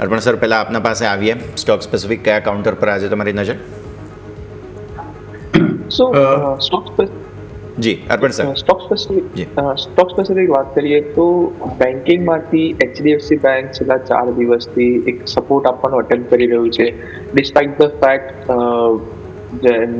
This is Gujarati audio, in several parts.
અર્પણ સર, પહેલાં આપના પાસે આવીએ. સ્ટોક સ્પેસિફિક કયા કાઉન્ટર પર આજે તમારી નજર? જી અર્પણ સર. સ્ટોક સ્પેસિફિક વાત કરીએ તો બેન્કિંગમાંથી એચડીએફસી બેંક છેલ્લા 4 દિવસથી એક સપોર્ટ આપવાનો અટેમ્પ્ટ કરી રહ્યું છે. ડિસ્પાઇટ ધ ફેક્ટ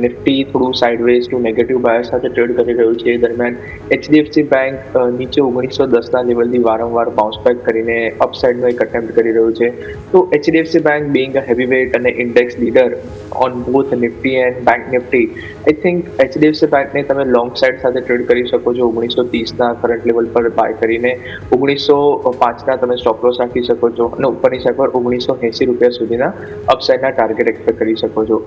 નિફ્ટી થોડું સાઇડવેઝ ટુ નેગેટિવ બાયર સાથે ટ્રેડ કરી રહ્યું છે. એ દરમિયાન એચડીએફસી બેંક નીચે 1910ના લેવલથી વારંવાર બાઉન્સ બેક કરીને અપસાઇડનો એક અટેમ્પ્ટ કરી રહ્યું છે. તો HDFC bank being a heavy weight અને index leader on both Nifty and bank Nifty, I think HDFC બેંકને તમે લોંગ સાઇડ સાથે ટ્રેડ કરી શકો છો. 1930ના કરંટ લેવલ પર બાય કરીને 1905ના તમે સ્ટોપ લોસ રાખી શકો છો અને ઉપરની સાઈડ પર 1980 રૂપિયા સુધીના અપસાઇડના ટાર્ગેટ એક્સપેક્ટ કરી શકો છો.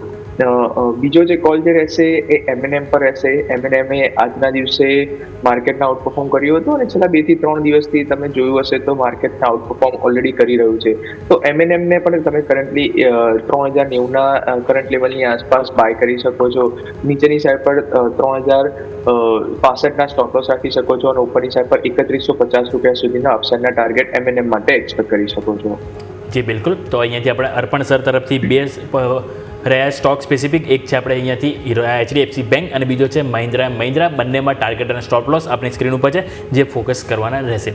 બીજો જે કોલ જે રહેશે એ એમએનએમ પર રહેશે. એમએનએમે આજના દિવસે માર્કેટને આઉટપરફોર્મ કર્યું હતું અને છેલ્લા 2 થી 3 દિવસથી તમે જોયું હશે તો માર્કેટને આઉટપરફોર્મ ઓલરેડી કરી રહ્યું છે. તો એમએનએમને પણ તમે કરન્ટલી 3090ના કરંટ લેવલની આસપાસ બાય કરી શકો છો. નીચેની સાઈડ પર 3065ના સ્ટોપ લોસ રાખી શકો છો અને ઉપરની સાઈડ પર 3150 રૂપિયા સુધીના અપસાઇડના ટાર્ગેટ એમએનએમ માટે એક્સપેક્ટ કરી શકો છો. જી બિલકુલ. તો અહીંયાથી આપણે અર્પણ સર તરફથી બે રહ્યા સ્ટોક સ્પેસિફિક, એક છે આપણે અહીંયાથી એચડીએફસી બેંક અને બીજો છે મહિન્દ્રા. બંનેમાં ટાર્ગેટ અને સ્ટોપ લોસ આપણી સ્ક્રીન ઉપર છે જે ફોકસ કરવાના રહેશે.